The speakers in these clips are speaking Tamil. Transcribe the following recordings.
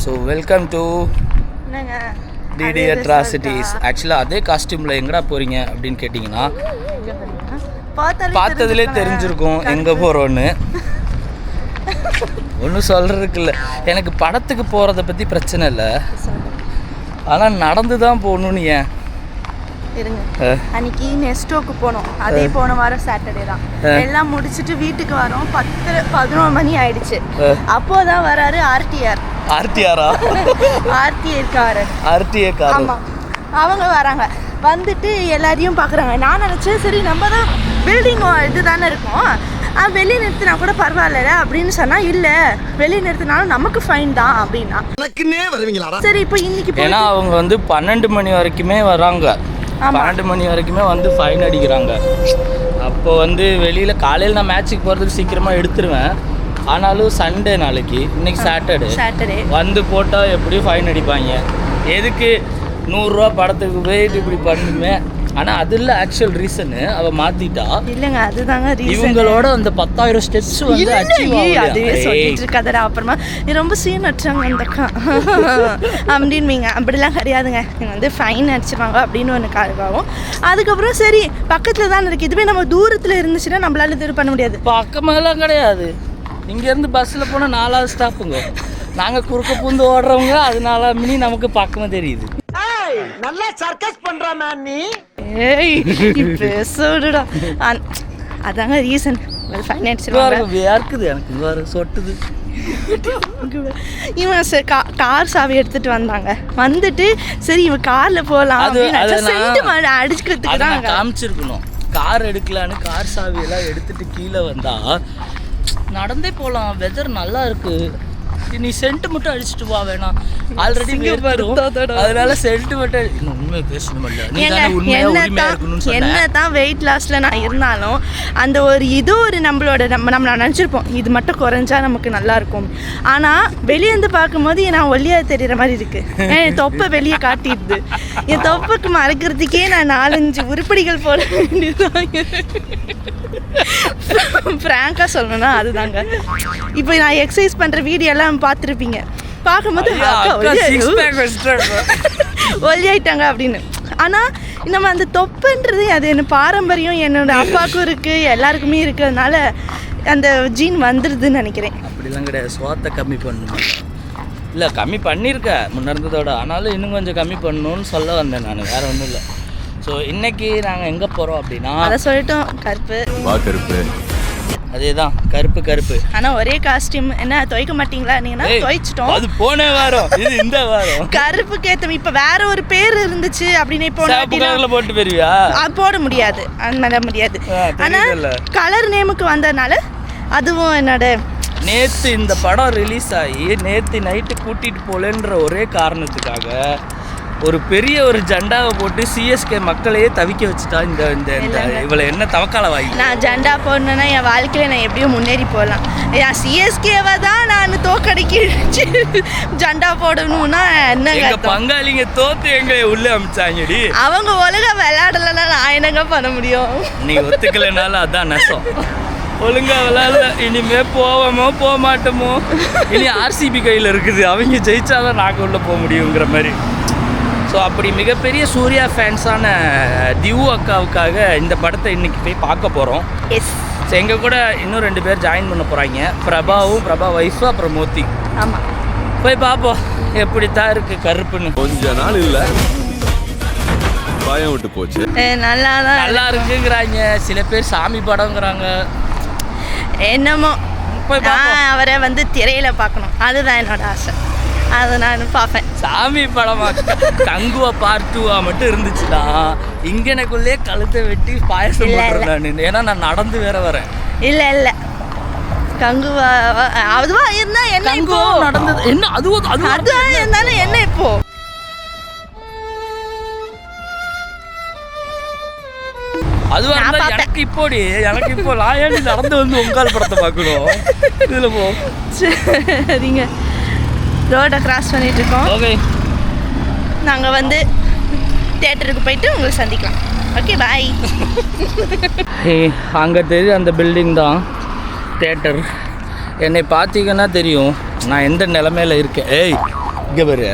So welcome to DD atrocities. ஆக்சுவலாக அதே காஸ்டியூமில் எங்கடா போகிறீங்க அப்படின்னு கேட்டிங்கன்னா பார்த்ததுலே தெரிஞ்சிருக்கும் எங்கே போகிறோன்னு. ஒன்றும் சொல்கிறதுக்கு இல்லை, எனக்கு படத்துக்கு போகிறத பற்றி பிரச்சனை இல்லை, ஆனால் நடந்து தான் போகணுன்னு. ஏன் இருங்க, அன்னைக்கு நெஸ்டோக்கு போனோம். அதே போன வாரம் சாட்டர்டே தான். எல்லாம் முடிச்சுட்டு வீட்டுக்கு வரோம், 11 மணி ஆயிடுச்சு. அப்போதான் வராரு ஆர்டிஆர். ஆர்டிஆரா? ஆர்டிஏ காரர். ஆமா, அவங்க வராங்க. வந்துட்டு எல்லாரையும் பார்க்குறாங்க. நான் நினச்சேன் சரி நம்ம தான் பில்டிங் இது தானே இருக்கோம், வெளியே நிறுத்தினா கூட பரவாயில்ல அப்படின்னு சொன்னா, இல்லை வெளியே நிறுத்தினாலும் நமக்கு ஃபைன் தான் அப்படின்னா. சரி, இப்போ இன்னைக்கு ஏன்னா அவங்க வந்து 12 மணி வரைக்குமே வராங்க. 12 மணி வரைக்குமே வந்து ஃபைன் அடிக்கிறாங்க. அப்போ வந்து வெளியில் காலையில் நான் மேட்ச்சுக்கு போகிறதுக்கு சீக்கிரமாக எடுத்துருவேன். ஆனாலும் சண்டே நாளைக்கு, இன்னைக்கு சாட்டர்டே வந்து போட்டால் எப்படியும் ஃபைன் அடிப்பாங்க. எதுக்கு 100 ரூபா படத்துக்கு போயிட்டு இப்படி பண்ணுமே. ஆனால் அது இல்லை ஆக்சுவல் ரீசனு, அவள் மாற்றிட்டா. இல்லைங்க, அதுதாங்க ரீசன். இவங்களோட அந்த 10,000 ஸ்டெப்ஸ் வந்து அதே சொல்லிட்டு இருக்காதடா. அப்புறமா நீ ரொம்ப சீன் அடிச்சாங்க அந்த அக்கா அப்படின்வீங்க. அப்படிலாம் கிடையாதுங்க, நீங்கள் வந்து ஃபைன் அடிச்சிருவாங்க அப்படின்னு ஒன்று காரணம். அதுக்கப்புறம் சரி பக்கத்தில் தான் இருக்குது. இதுவே நம்ம தூரத்தில் இருந்துச்சுன்னா நம்மளால இது பண்ண முடியாது. பக்கமெல்லாம் கிடையாது. இங்கேருந்து பஸ்ஸில் போனால் 4வது ஸ்டாப்புங்க. நாங்கள் குறுக்க பூந்து ஓடுறவங்க, அதனால மினி நமக்கு பக்கமாக தெரியுது. நல்லா சர்க்கஸ் பண்ற மேன் நீ. ஏய் பேசுடா. அதாங்க ரீசன். ஃபைன் அடிச்சிருவாங்க. வேர்க்குது எனக்கு, வேறு சொட்டுது. இவன் கார் சாவி எடுத்துட்டு வந்தாங்க. வந்துட்டு சரி இவன் கார்ல போகலாம் அடிச்சுக்கிறதுக்கு தான் காமிச்சிருக்கணும். கார் எடுக்கலான்னு கார் சாவியெல்லாம் எடுத்துட்டு கீழே வந்தா நடந்தே போகலாம். வெதர் நல்லா இருக்கு, நீ சென்ட் மட்டும் அடிச்சுட்டு வா. வேணாம், ஆல்ரெடி அதனால சென்ட் மட்டும். உண்மையை பேசணும், என்னதான் வெயிட் லாஸ்ல நான் இருந்தாலும் அந்த ஒரு இது ஒரு நம்ம நினச்சிருப்போம் இது மட்டும் குறைஞ்சா நமக்கு நல்லா இருக்கும். ஆனால் வெளியேந்து பார்க்கும்போது நான் ஒல்லியா தெரியுற மாதிரி இருக்கு. என் தொப்பை வெளியே காட்டிடுது. என் தொப்பைக்கு மறைக்கிறதுக்கே நான் 4-5 உருப்படிகள் போட வேண்டியதுதான். ஃப்ராங்கா சொல்லணும்னா அதுதாங்க. இப்போ நான் எக்ஸசைஸ் பண்ற வீடியோ எல்லாம் பார்த்துருப்பீங்க. பார்க்கும்போது ஒல்லியாயிட்டாங்க அப்படின்னு. ஆனால் நம்ம அந்த தொப்புன்றது அது என்ன பாரம்பரியம், என்னோட அப்பாவுக்கும் இருக்குது, எல்லாருக்குமே இருக்கிறதுனால அந்த ஜீன் வந்துடுதுன்னு நினைக்கிறேன். அப்படிலாம் கிடையாது, சோத்தை கம்மி பண்ணணும். இல்லை கம்மி பண்ணியிருக்கேன் முன்ன இருந்ததோட, ஆனாலும் இன்னும் கொஞ்சம் கம்மி பண்ணணும்னு சொல்ல வந்தேன் நான், வேறு ஒன்றும் இல்லை. ஸோ இன்னைக்கு நாங்கள் எங்கே போகிறோம் அப்படின்னா, அதை சொல்லிட்டோம், கருப்பு. அதே தான் கருப்பு. ஆனால் ஒரே காஸ்டியூம். என்ன துவைக்க மாட்டீங்களா? நீங்கள் துவைச்சிட்டோம். அது போன வாரம், இது இந்த வாரம். கருப்புக்கு ஏற்ற இப்போ வேற ஒரு பேர் இருந்துச்சு அப்படின்னு போட்டு போயிருவியா? போட முடியாது, அது முடியாது. ஆனால் கலர் நேமுக்கு வந்ததுனால அதுவும் என்னோட. நேற்று இந்த படம் ரிலீஸ் ஆகி நேற்று நைட்டு கூட்டிகிட்டு போகலன்ற ஒரே காரணத்துக்காக ஒரு பெரிய ஒரு ஜெண்டாவை போட்டு சிஎஸ்கே மக்களையே தவிக்க வச்சுட்டா. இந்த இவளை என்ன தவக்கால வாங்கி. நான் ஜெண்டா போடணுன்னா என் வாழ்க்கையில் நான் எப்படியும் முன்னேறி போகலாம். என் சிஎஸ்கேவை தான் நான் தோக்கடிக்க ஜெண்டா போடணும்னா என்னங்க பங்காளிங்க தோத்து எங்க உள்ள அமிச்சாங்கடி. அவங்க ஒழுங்கா விளையாடலைன்னா நான் என்னங்க பண்ண முடியும்? நீ ஒத்துக்கலைனாலும் அதான் நெசம். ஒழுங்கா விளையாடல, இனிமே போவோமோ போக மாட்டோமோ. இனி ஆர்சிபி கையில் இருக்குது, அவங்க ஜெயிச்சாதான் நாங்கள் உள்ள போக முடியுங்கிற மாதிரி. ஸோ அப்படி மிகப்பெரிய சூர்யா ஃபேன்ஸான திவு அக்காவுக்காக இந்த படத்தை இன்றைக்கி போய் பார்க்க போகிறோம். ஸோ எங்கள் கூட இன்னும் 2 பேர் ஜாயின் பண்ண போகிறாங்க, பிரபா ஒய்ஃபு, அப்புறம் மோத்தி. ஆமாம், போய் பார்ப்போம் எப்படித்தான் இருக்குது கருப்புன்னு. கொஞ்ச நாள் இல்லை, பயம் விட்டு போச்சு. நல்லா இருக்குங்கிறாங்க சில பேர். சாமி படங்கிறாங்க. என்னமோ அவரை வந்து திரையில பார்க்கணும், அதுதான் என்னோட ஆசை. அதை நான் பார்ப்பேன். சாமி படமா கங்குவா பார்ட் 2 மட்டும் இருந்துச்சுன்னா இங்கனக்குள்ளே கழுத்தை வெட்டி பாயசம் போட்டுறேன். ஏன்னா நான் நடந்து வேற வரேன். இல்லை கங்குவா அதுவா இருந்தா என்ன இப்போ நடந்தது என்ன? அதுவும் இருந்தாலும் என்ன இப்போ? அதுவா எனக்கு இப்போ நான் ஏன் நடந்து வந்து உங்கால் படத்தை பார்க்கணும்? இதில் போ. சரிங்க, ரோடை கிராஸ் பண்ணிட்டு இருக்கோம். ஓகே, நாங்கள் வந்து தியேட்டருக்கு போயிட்டு உங்களை சந்திக்கலாம். ஓகே, பாய். அங்கே தெரியும் அந்த பில்டிங் தான் தியேட்டர். என்னை பார்த்தீங்கன்னா தெரியும் நான் எந்த நிலமையில இருக்கேன். ஏய் இங்கே பாரு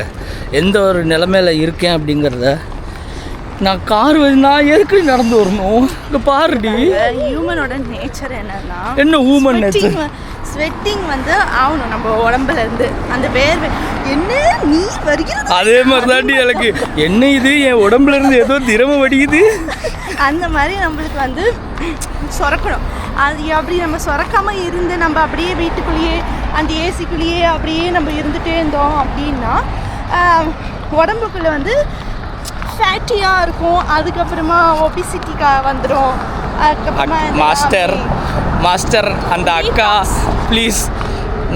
எந்த ஒரு நிலமையில இருக்கேன் அப்படிங்கிறத நான் நான் எதுக்கு நடந்து வரணும் இங்கே பாருடி. ஹியூமனோட நேச்சர் என்னன்னா என்ன ஹியூமன் நேச்சர்? ஸ்வெட்டிங் வந்து ஆகணும் நம்ம உடம்புல இருந்து அந்த வேர்வை. என்ன நீ வருகிறது அதே மாதிரி தாண்டி எனக்கு என்ன இது என் உடம்புல இருந்து ஏதோ திரவம் வடிக்குது அந்த மாதிரி நம்மளுக்கு வந்து சுரக்கணும். அது அப்படி நம்ம சுரக்காம இருந்து நம்ம அப்படியே வீட்டுக்குள்ளேயே அந்த ஏசிக்குள்ளேயே அப்படியே நம்ம இருந்துகிட்டே இருந்தோம் அப்படின்னா உடம்புக்குள்ளே வந்து ஃபேட்டியாக இருக்கும். அதுக்கப்புறமா ஒபிசிட்டிக்கா வந்துடும். அதுக்கப்புறமா மாஸ்டர் அந்த அக்கா ப்ளீஸ்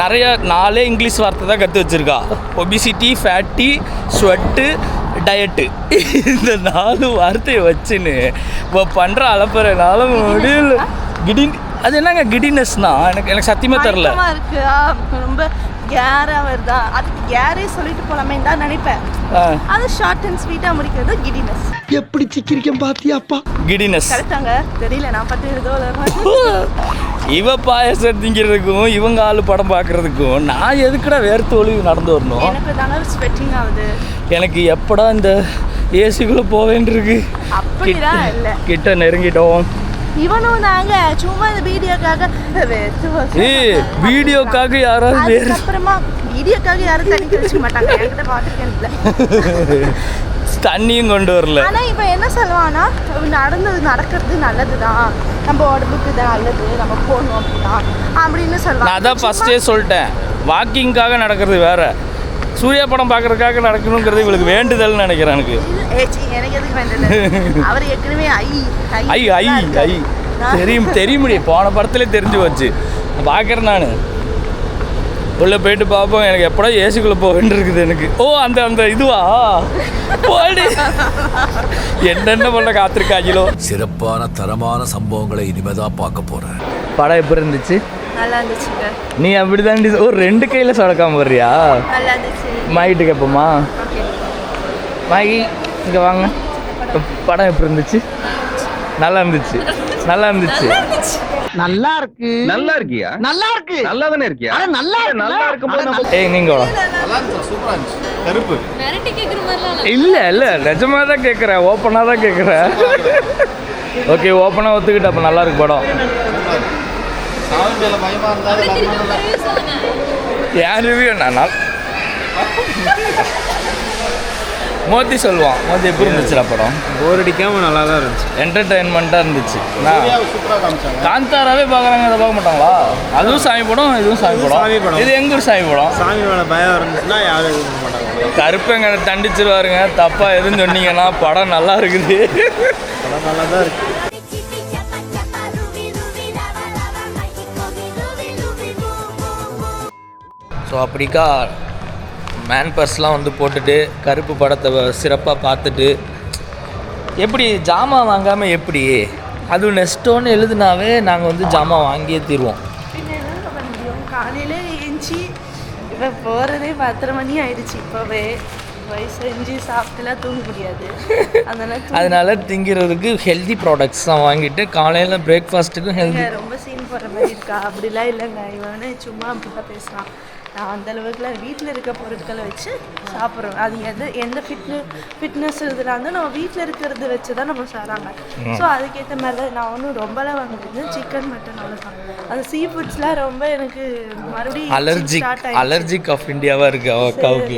நிறைய 4 இங்கிலீஷ் வார்த்தை தான் கற்று வச்சுருக்கா. ஒபிசிட்டி, ஃபேட்டி, ஸ்வெட்டு, டயட்டு, இந்த 4 வார்த்தையை வச்சுன்னு இப்போ பண்ணுற அலப்பறனால முடியல. அது என்னங்க கிடினஸ்னா எனக்கு சத்தியமாக தெரில. இருக்கு ரொம்ப கேராக வருதா, அதுக்கு கேரே சொல்லிட்டு போலாமே தான் நினைப்பேன். அது ஷார்ட் அண்ட் ஸ்வீட்டாக முடிக்கிறது கிடினஸ். எப்படி சிக்கிரிக்கம் பாத்தியாப்பா? கிடினஸ் கரெக்டாங்க. தெரியல நான் பட்டு ஏதோ இவ பாயசம் திங்கிறதுக்கும் இவங்க ஆளு படம் பார்க்கறதுக்கும் நான் எதுக்குடா வேர்த்து ஒழுவி நடந்து வரணும்? எனக்கு தானே ஸ்வெட்டிங் ஆகுது. எனக்கு எப்படா இந்த ஏசிக்குள்ளே போக வேண்டியிருக்கு. அப்படிதான் இல்லை, கிட்ட நெருங்கிட்டோம். இவனும் நாங்க சும்மா இந்த வீடியோக்காக வீடியோக்காக யாராவது அப்புறமா வீடியோக்காக யாரும் தண்ணி வச்சுக்க மாட்டாங்க. என்கிட்ட பார்த்துருக்கேன் தண்ணியும் கொண்டு வரல. ஆனால் இப்போ என்ன சொல்லுவான்னா நடக்கிறது நல்லது தான், நம்ம உடம்புக்கு இது நல்லது, நம்ம போகணும் அப்படின்னா அப்படின்னு சொல்லுவாங்க. நான் அதான் ஃபஸ்ட்டே சொல்லிட்டேன், வாக்கிங்காக நடக்கிறது வேற, சூர்யா படம் பார்க்கறதுக்காக நடக்கணுங்கிறது இவளுக்கு வேண்டுதல்னு நினைக்கிறேன். எனக்கு எதுக்கு வேண்டுதல்? அவர் ஏற்கனவே தெரியும் முடியும். போன படத்துல தெரிஞ்சு வச்சு பார்க்குறேன் நான். உள்ளே போயிட்டு பார்ப்போம். எனக்கு எப்படா ஏசிக்குள்ளே போக வேண்டியிருக்குது எனக்கு. ஓ அந்த இதுவா போடு என்னென்ன பண்ண காத்திருக்காங்களோ. சிறப்பான தரமான சம்பவங்களை இனிமேதான் பார்க்க போறேன். படம் எப்படி இருந்துச்சு? நல்லா இருந்துச்சுங்க. நீ அப்படி தாண்டி ஒரு 2 கையில் சொடக்காம வர்றியா? நல்லா இருந்துச்சு. மாகிட்டு கேட்போமா? மாகி இங்கே வாங்க. படம் எப்படி இருந்துச்சு? நல்லா இருந்துச்சு. நல்லா இருந்துச்சு. நல்லா இருக்கு. நல்லா இருக்கியா? நல்லா இருக்கு. நல்லா தானே இருக்கியா? நல்லா இருக்கும்போது நீங்க கருப்பு இல்ல நிஜமா தான் கேட்குறேன், ஓப்பனாக தான் கேட்குறேன். ஓகே, ஓப்பனாக ஒத்துக்கிட்டு அப்போ நல்லா இருக்கு படம். என் ரிவ்யூ நான் மோதி சொல்லுவான். மோதி எப்படி இருந்துச்சுடா படம்? போர் அடிக்காமல் நல்லா தான் இருந்துச்சு, என்டர்டெயின்மெண்ட்டாக இருந்துச்சு. காந்தாராவே பார்க்குறாங்க, அதை பார்க்க மாட்டாங்களா? அதுவும் சாமி படம், இதுவும் சாமி படம். இது எங்க ஒரு சாமி படம்? சாமி மேலே பயம் இருந்துச்சுன்னா யாரும் இது பண்ண மாட்டாங்க. கருப்பங்க தண்டிச்சிருவாருங்க, தப்பாக எதுவும் சொன்னீங்கன்னா. படம் நல்லா இருக்குது, படம் நல்லா தான் இருக்குது. ஸோ அப்படிக்கா மேன் பர்ஸ்லாம் வந்து போட்டுட்டு கருப்பு படத்தை சிறப்பாக பார்த்துட்டு எப்படி ஜாமான் வாங்காமல் எப்படி? அதுவும் நெஸ்ட்டோன்னு எழுதுனாவே நாங்கள் வந்து ஜாமான் வாங்கியே தீருவோம். காலையில் ஏஞ்சி இப்போ போகிறதே 10:30 மணி ஆயிடுச்சு. இப்போவே செஞ்சு சாப்பிட்டுலாம் தூங்க முடியாது. அதனால திங்கிறதுக்கு ஹெல்தி ப்ராடக்ட்ஸ் தான் வாங்கிட்டு காலையில் பிரேக்ஃபாஸ்ட்டுக்கும் ஹெல்தி. ரொம்ப சீன் போடுற மாதிரி இருக்கா? அப்படிலாம் இல்லைங்க, இவனே சும்மா அப்படி தான் பேசுகிறான். நான் அந்தளவுக்குலாம் வீட்டில் இருக்க பொருட்களை வச்சு சாப்பிட்றோம். அது எந்த ஃபிட்னஸ் இதெல்லாம் வந்து நம்ம வீட்டில் இருக்கிறத வச்சு தான் நம்ம சாப்பிட்றாங்க. ஸோ அதுக்கேற்ற மாதிரி தான் நான் ஒன்றும் ரொம்பலாம் வாங்குறது சிக்கன் மட்டன் அவ்வளோதான். அது சீ ஃபுட்ஸ்லாம் ரொம்ப எனக்கு மறுபடியும் அலர்ஜிக் ஆஃப் இந்தியாவாக இருக்குது அக்காவுக்கு.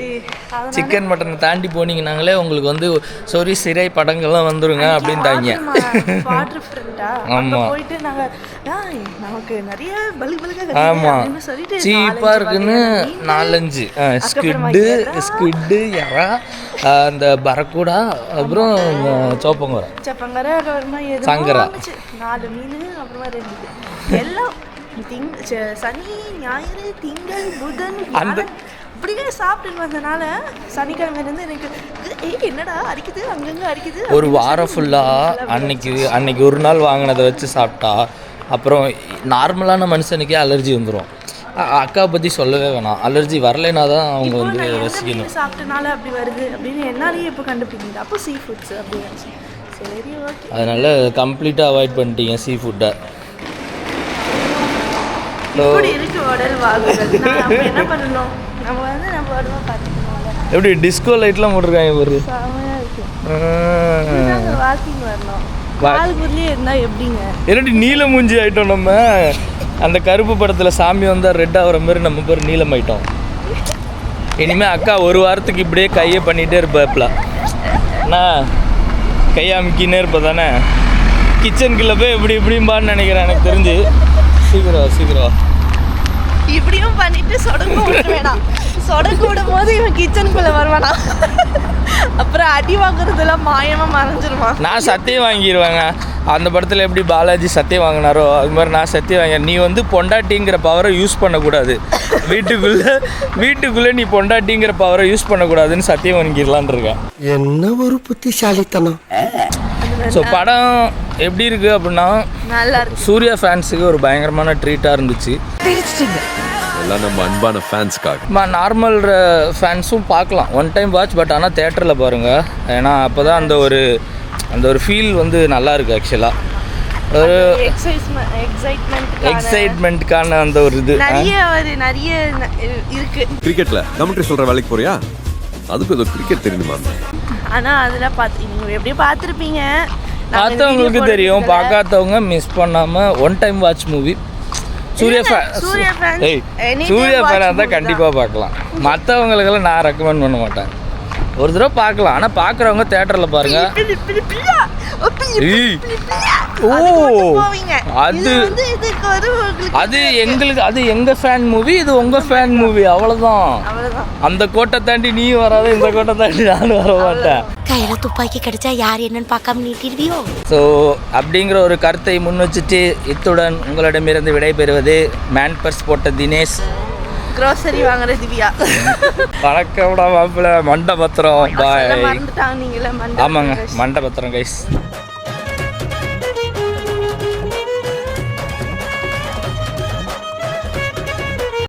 சிக்கன் மட்டனை தாண்டி போனீங்கன்னாங்களே உங்களுக்கு வந்து சொறி சிறை படங்கள்லாம் வந்துருங்க அப்படின்ட்டாங்க. வாட்டர் ஃப்ரண்ட்டா போயிட்டு நாங்கள் நமக்கு நிறைய பலுக்காக ஆமாம் சொல்லிட்டு சீப்பாக இருக்குன்னு 4-5 ஸ்குவிட்டு எறா, அந்த பரக்கூடா, அப்புறம் சோப்பங்கரை, சங்கரா, 4 மீன், அப்புறமா 2 எல்லாம் சனி ஞாயிறு திங்கள் புதன் அந்த அப்படியே சாப்பிட்டு வந்தனால சனிக்கிழமையிலேருந்து எனக்கு என்னடா அரிக்குது, அங்கங்கே அரிக்குது. ஒரு வாரம் ஃபுல்லாக அன்னைக்கு ஒரு நாள் வாங்கினதை வச்சு சாப்பிட்டா அப்புறம் நார்மலான மனுஷனுக்கே அலர்ஜி வந்துடும். அக்காவை பற்றி சொல்லவே வேணாம், அலர்ஜி வரலைன்னா தான் அவங்க வந்து ரசிக்கணும். சாப்பிட்டனால அப்படி வருது அப்படின்னு என்னாலேயே இப்போ கண்டுபிடிக்குது. அப்போ சீ ஃபுட்ஸ் அப்படின்னு சரி ஓகே. அதனால் கம்ப்ளீட்டாக அவாய்ட் பண்ணிட்டீங்க சீ ஃபுட்டை. இப்படி இருக்கு உடல் வாகுகள். நம்ம என்ன பண்ணணும்? நம்ம உடம்பை பார்த்துக்கணும்ல. எப்படி டிஸ்கோ லைட்லாம் போட்டிருக்காங்க பாரு. செமையா இருக்கு. ஆ. வாக்கிங் வரணும். பால்பூர்லயே இருந்தா எப்படிங்க? என்னடி நீல மூஞ்சி ஆயிட்டோம் நம்ம. அந்த கருப்பு படத்தில் சாமி வந்தால் ரெட் ஆகிற மாதிரி நம்ம பேர் நீலம் ஆயிட்டோம். இனிமேல் அக்கா ஒரு வாரத்துக்கு இப்படியே கையை பண்ணிகிட்டே இருப்பாப்ல. நான் கையை அமுக்கினே இருப்பேன் தானே. கிச்சனுக்குள்ளே போய் இப்படி இப்படிம்பான்னு நினைக்கிறேன் எனக்கு தெரிஞ்சு. சீக்கிரம் இப்படியும் பண்ணிட்டு சொடக்கு விட வேணாம். சொடக்கு விடும் போது இவன் கிச்சனுக்குள்ள வருவானா, அப்புறம் அடி வாங்குறதுலாம் மாயமா மறைஞ்சிருவான். நான் சத்தியம் வாங்கிடுவேங்க. அந்த படத்தில் எப்படி பாலாஜி சத்தியம் வாங்கினாரோ அது மாதிரி நான் சத்தியம் வாங்க. நீ வந்து பொண்டாட்டிங்கிற பவரை யூஸ் பண்ணக்கூடாது, வீட்டுக்குள்ளே நீ பொண்டாட்டிங்கிற பவரை யூஸ் பண்ணக்கூடாதுன்னு சத்தியம் வாங்கிடலான் இருக்கேன். என்ன ஒரு புத்திசாலித்தனம். ஸோ படம் எப்படி இருக்குது அப்படின்னா, நல்லா இருக்கு. சூர்யா ஃபேன்ஸுக்கு ஒரு பயங்கரமான ட்ரீட்டாக இருந்துச்சு. எல்லாம் நம்ம அன்பான ஃபேன்ஸ்க்காக. நார்மல் ஃபேன்ஸும் பார்க்கலாம், ஒன் டைம் வாட்ச். பட் ஆனால் தேட்டரில் பாருங்கள். ஏன்னா அப்போ தான் அந்த ஒரு ஃபீல் வந்து நல்லா இருக்குது. ஆக்சுவலாக ஒரு எக்ஸைட்மெண்ட்டுக்கான அந்த ஒரு இது நிறைய இருக்கு. கிரிக்கெட்ல கமெண்ட்ரி சொல்ற வேலைக்கு போறியா? அதுக்கு ஏதோ கிரிக்கெட் தெரியுமா? ஆனால் அதெல்லாம் நீங்கள் எப்படியும் பார்த்துருப்பீங்க. பார்த்தவங்களுக்கு தெரியும், பார்க்காதவங்க மிஸ் பண்ணாமல் one time watch movie. Suriya ஃபேனாக இருந்தால் கண்டிப்பாக பார்க்கலாம். மற்றவங்களுக்கெல்லாம் நான் ரெக்கமெண்ட் பண்ண மாட்டேன். ஒரு தடவை பார்க்கலாம், ஆனால் பார்க்குறவங்க தேட்டரில் பாருங்கள். அது எங்களுக்கு, அது எங்கள் ஃபேன் மூவி, இது உங்கள் ஃபேன் மூவி, அவ்வளோதான். அந்த கோட்டை தாண்டி நீ வராத, இந்த கோட்டை தாண்டி நானும் வர மாட்டேன். கையில துப்பாக்கி கிடைச்சா யார் என்னன்னு பார்க்காம நீட்டிடுவியோ. ஸோ அப்படிங்கிற ஒரு கருத்தை முன் வச்சுட்டு இத்துடன் உங்களிடமிருந்து விடைபெறுவது மேன் பர்ஸ் போட்ட தினேஷ், க்ரோசரி வாங்குற திவ்யா. வணக்கம்டா மாப்பிள்ள. மண்டபத்திரம் பாய். மறந்துட்டாங்க நீங்களே. ஆமாங்க, மண்டபத்திரம் கைஸ்.